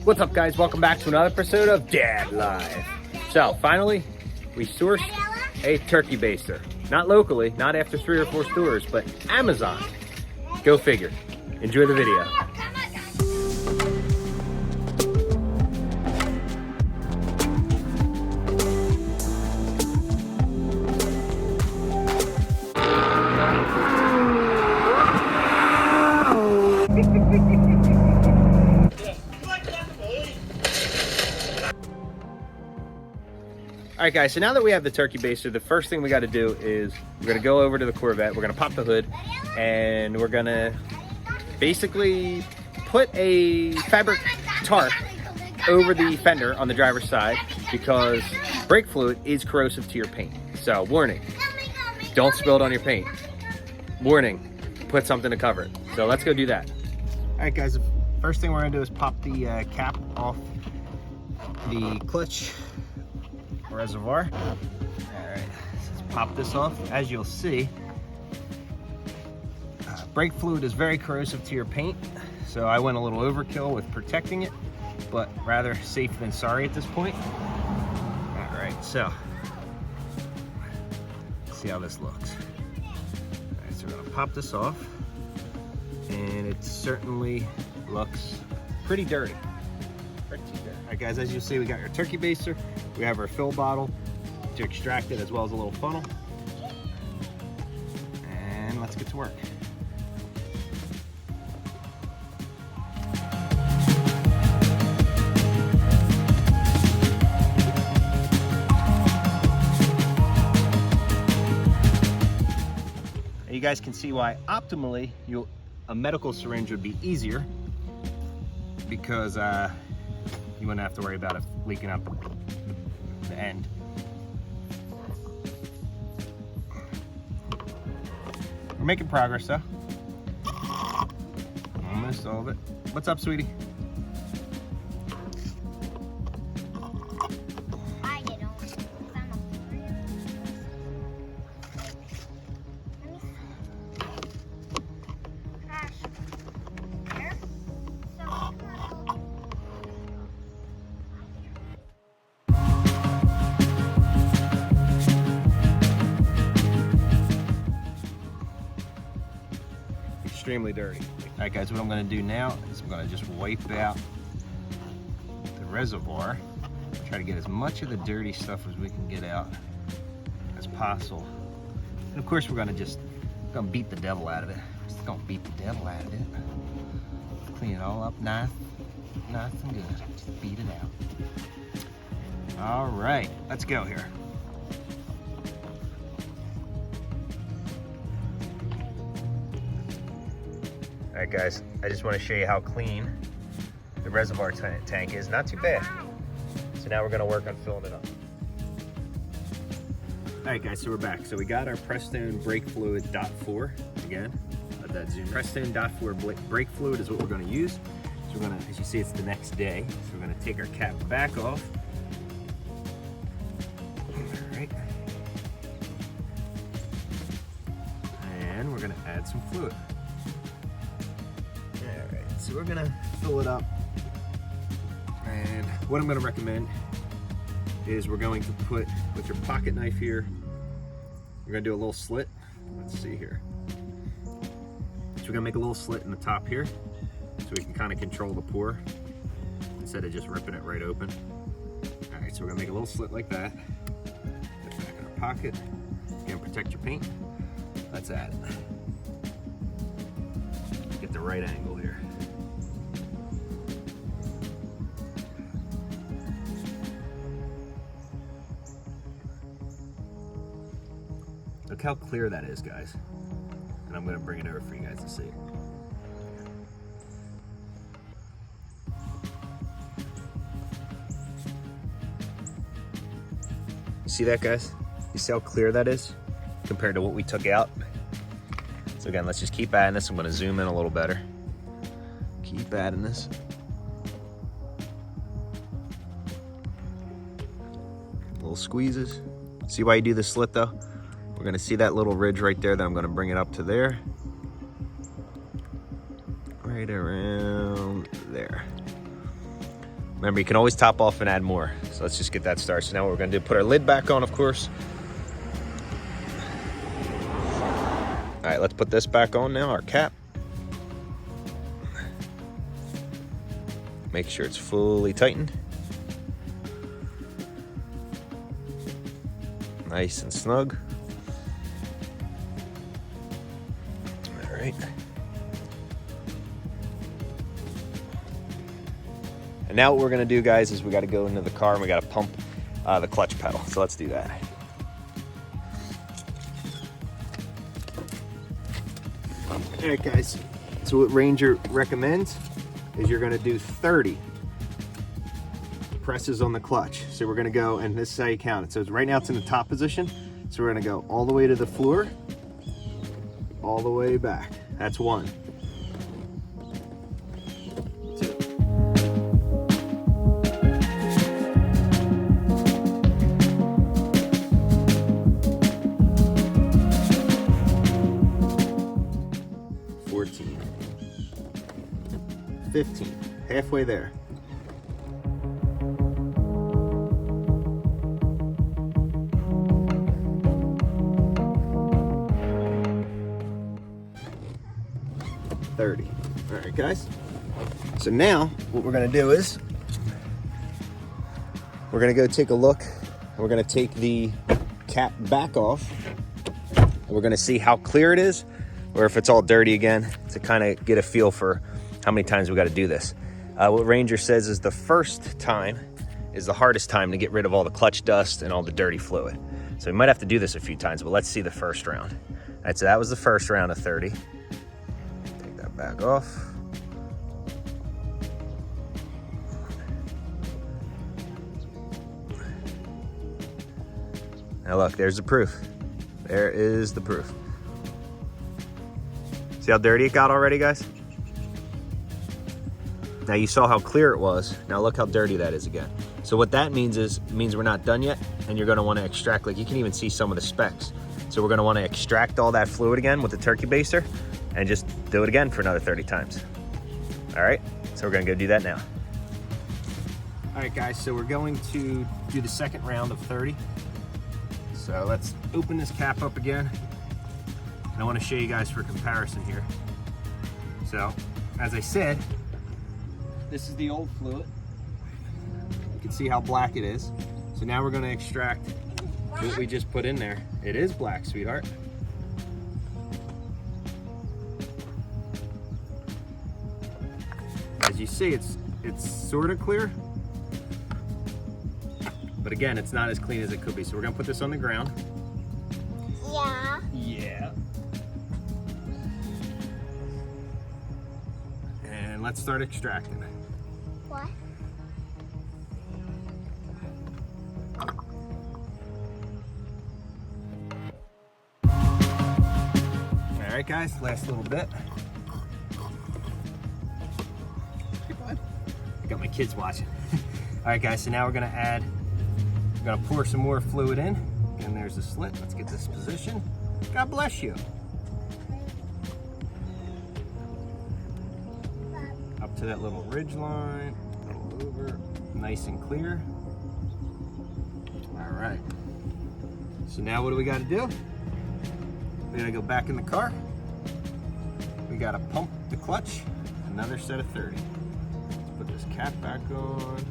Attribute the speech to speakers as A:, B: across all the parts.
A: What's up, guys? Welcome back to another episode of DADLIFE. So finally we sourced a turkey baster, not locally, not after 3 or 4 stores, but Amazon. Go figure. Enjoy the video. All right, guys, so now that we have the turkey baster, the first thing we got to do is we're going to go over to the Corvette, we're going to pop the hood, and we're going to basically put a fabric tarp over the fender on the driver's side because brake fluid is corrosive to your paint. So warning, don't spill it on your paint. Warning, put something to cover it. So let's go do that. All right, guys, the first thing we're going to do is pop the cap off the clutch reservoir. All right, let's pop this off. As you'll see, brake fluid is very corrosive to your paint, so I went a little overkill with protecting it, but rather safe than sorry at this point. All right, so let's see how this looks. All right, so we're gonna pop this off, and it certainly looks pretty dirty. All right, guys, as you see, we got your turkey baster. We have our fill bottle to extract it, as well as a little funnel. And let's get to work. And you guys can see why optimally a medical syringe would be easier, because you wouldn't have to worry about it leaking out the end. We're making progress though. Almost all of it. What's up, sweetie? Extremely dirty. All right, guys, what I'm going to do now is I'm going to just wipe out the reservoir, try to get as much of the dirty stuff as we can get out as possible. And of course, we're going to beat the devil out of it. Just going to beat the devil out of it. Clean it all up nice and good. Just beat it out. All right, let's go here. All right, guys, I just want to show you how clean the reservoir tank is. Not too bad. So now we're going to work on filling it up. All right, guys, so we're back. So we got our Prestone brake fluid .4 again. Let that zoom. Prestone .4 brake fluid is what we're going to use. So we're going to, as you see, it's the next day. So we're going to take our cap back off. All right. And we're going to add some fluid. So we're gonna fill it up, and what I'm gonna recommend is we're going to put, with your pocket knife here, we're gonna do a little slit. Let's see here. So we're gonna make a little slit in the top here, so we can kind of control the pour instead of just ripping it right open. All right, so we're gonna make a little slit like that. Put it back in our pocket. Again, protect your paint. Let's add it. Get the right angle here. Look how clear that is, guys. And I'm going to bring it over for you guys to see. You see that, guys? You see how clear that is compared to what we took out? So again, let's just keep adding this. I'm going to zoom in a little better. Keep adding this. Little squeezes. See why you do the slit though? We're gonna see that little ridge right there, then I'm gonna bring it up to there. Right around there. Remember, you can always top off and add more. So let's just get that started. So now what we're gonna do, put our lid back on, of course. All right, let's put this back on now, our cap. Make sure it's fully tightened. Nice and snug. All right. And now what we're gonna do, guys, is we gotta go into the car and we gotta pump the clutch pedal. So let's do that. All right, guys. So what Ranger recommends is you're gonna do 30 presses on the clutch. So we're gonna go, and this is how you count it. So right now it's in the top position. So we're gonna go all the way to the floor, all the way back. That's 1. 2. 14. 15. Halfway there. 30. All right, guys. So now what we're gonna do is we're gonna go take a look. We're gonna take the cap back off. And we're gonna see how clear it is, or if it's all dirty again, to kind of get a feel for how many times we got to do this. What Ranger says is the first time is the hardest time to get rid of all the clutch dust and all the dirty fluid. So we might have to do this a few times, but let's see the first round. All right, so that was the first round of 30. Take that back off. Now look, there's the proof. There is the proof. See how dirty it got already, guys? Now you saw how clear it was. Now look how dirty that is again. So what that means is, we're not done yet, and you're gonna wanna extract, like you can even see some of the specks. So we're gonna wanna extract all that fluid again with the turkey baster and just do it again for another 30 times. All right, so we're gonna go do that now. All right, guys, so we're going to do the second round of 30. So let's open this cap up again. And I wanna show you guys for comparison here. So, as I said, this is the old fluid. You can see how black it is. So now we're gonna extract what we just put in there. It is black, sweetheart. As you see, it's sort of clear. But again, it's not as clean as it could be. So we're gonna put this on the ground.
B: Yeah.
A: Yeah. And let's start extracting.
B: What?
A: All right, guys, last little bit. I got my kids watching. All right, guys, so now we're gonna pour some more fluid in. And there's a slit. Let's get this position. God bless you. Up to that little ridge line, all over, nice and clear. All right. So now what do we got to do? We got to go back in the car. We got to pump the clutch, another set of 30. Let's put this cap back on.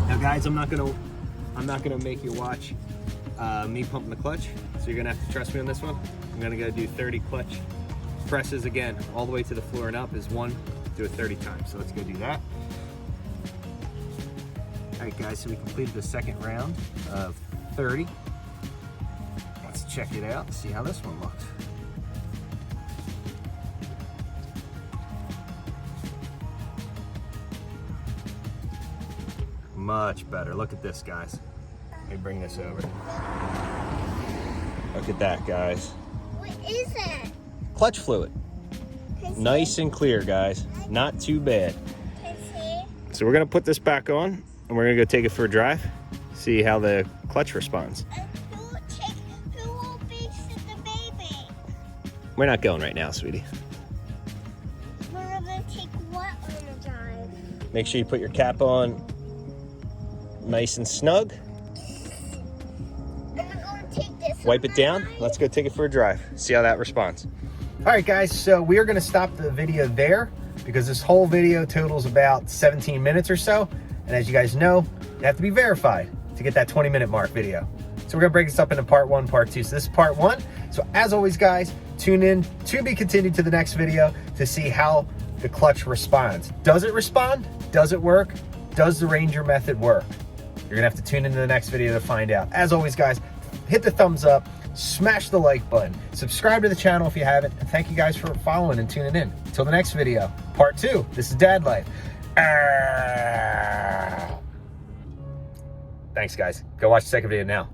A: Now guys, I'm not gonna make you watch me pumping the clutch, so you're gonna have to trust me on this one. I'm gonna go do 30 clutch presses again, all the way to the floor and up is 1, do it 30 times. So let's go do that. All right, guys, so we completed the second round of 30. Let's check it out and see how this one looks. Much better. Look at this, guys. Let me bring this over. Look at that, guys.
B: What is it?
A: Clutch fluid. Nice and clear, guys. Not too bad. So we're gonna put this back on and we're gonna go take it for a drive, see how the clutch responds.
B: Who will be the
A: We're not going right now, sweetie.
B: We're gonna take what on the drive?
A: Make sure you put your cap on nice and snug.
B: I'm gonna go and take this.
A: Wipe it down. Let's go take it for a drive. See how that responds. All right, guys, so we are gonna stop the video there because this whole video totals about 17 minutes or so. And as you guys know, you have to be verified to get that 20-minute mark video. So we're gonna break this up into part 1, part 2. So this is part 1. So as always, guys, tune in to be continued to the next video to see how the clutch responds. Does it respond? Does it work? Does the Ranger method work? You're gonna have to tune into the next video to find out. As always, guys, hit the thumbs up, smash the like button, subscribe to the channel if you haven't, and thank you guys for following and tuning in. Until the next video, part 2. This is Dad Life. Thanks, guys. Go watch the second video now.